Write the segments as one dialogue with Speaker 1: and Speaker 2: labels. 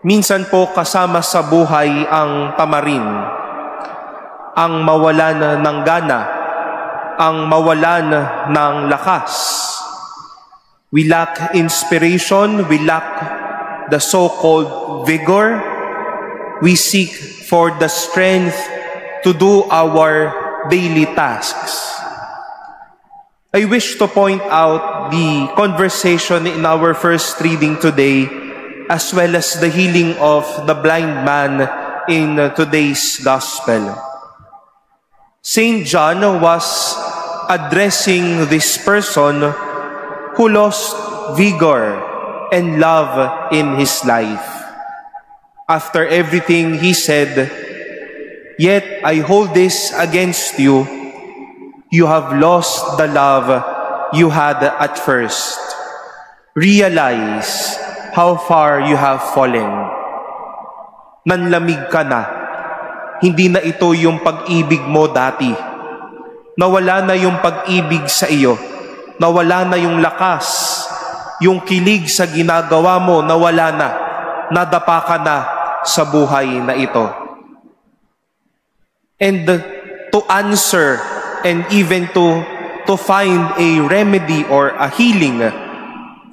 Speaker 1: Minsan po kasama sa buhay ang tamarin, ang mawalan ng gana, ang mawalan ng lakas. We lack inspiration, we lack the so-called vigor. We seek for the strength to do our daily tasks. I wish to point out the conversation in our first reading today, as well as the healing of the blind man in today's gospel. Saint John was addressing this person who lost vigor and love in his life. After everything he said, "Yet I hold this against you. You have lost the love you had at first. Realize how far you have fallen." Nanlamig ka na. Hindi na ito yung pag-ibig mo dati. Nawala na yung pag-ibig sa iyo. Nawala na yung lakas. Yung kilig sa ginagawa mo, nawala na. Nadapa ka na sa buhay na ito. And to answer and even to find a remedy or a healing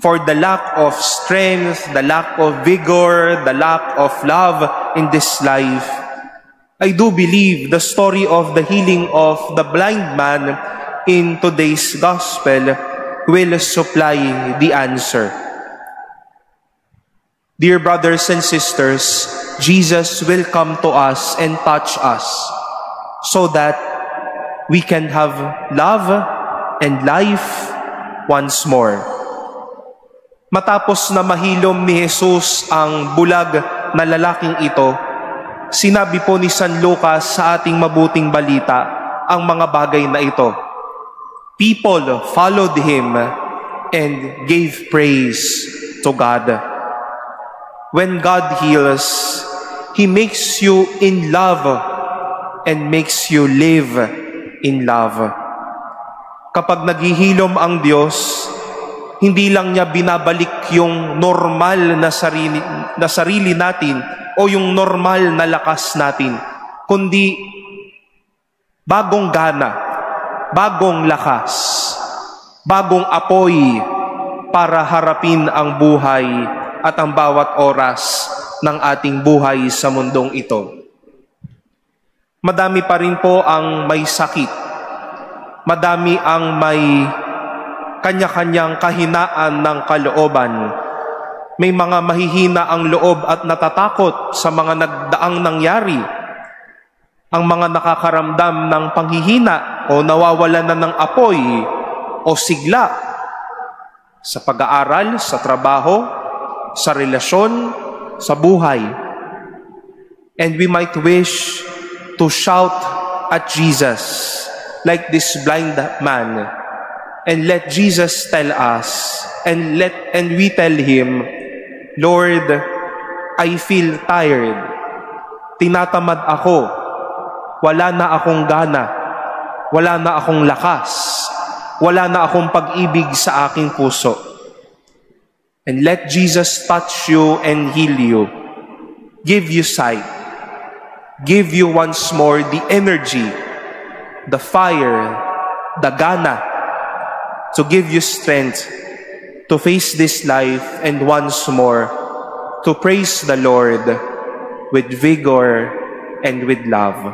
Speaker 1: for the lack of strength, the lack of vigor, the lack of love in this life, I do believe the story of the healing of the blind man in today's gospel will supply the answer. Dear brothers and sisters, Jesus will come to us and touch us so that we can have love and life once more. Matapos na mahilom ni Jesus ang bulag na lalaking ito, sinabi po ni San Lucas sa ating mabuting balita ang mga bagay na ito. People followed him and gave praise to God. When God heals, He makes you in love and makes you live in love. Kapag naghihilom ang Diyos, hindi lang niya binabalik yung normal na sarili natin o yung normal na lakas natin, kundi bagong gana, bagong lakas, bagong apoy para harapin ang buhay at ang bawat oras ng ating buhay sa mundong ito. Madami pa rin po ang may sakit. Madami ang may kanya-kanyang kahinaan ng kalooban. May mga mahihina ang loob at natatakot sa mga nagdaang nangyari. Ang mga nakakaramdam ng panghihina o nawawalan na ng apoy o sigla sa pag-aaral, sa trabaho, sa relasyon, sa buhay. And we might wish to shout at Jesus like this blind man, and let Jesus tell us, and we tell him, "Lord, I feel tired. Tinatamad ako. Wala na akong gana. Wala na akong lakas. Wala na akong pag-ibig sa aking puso." And let Jesus touch you and heal you. Give you sight. Give you once more the energy, the fire, the gana, to give you strength to face this life and once more to praise the Lord with vigor and with love.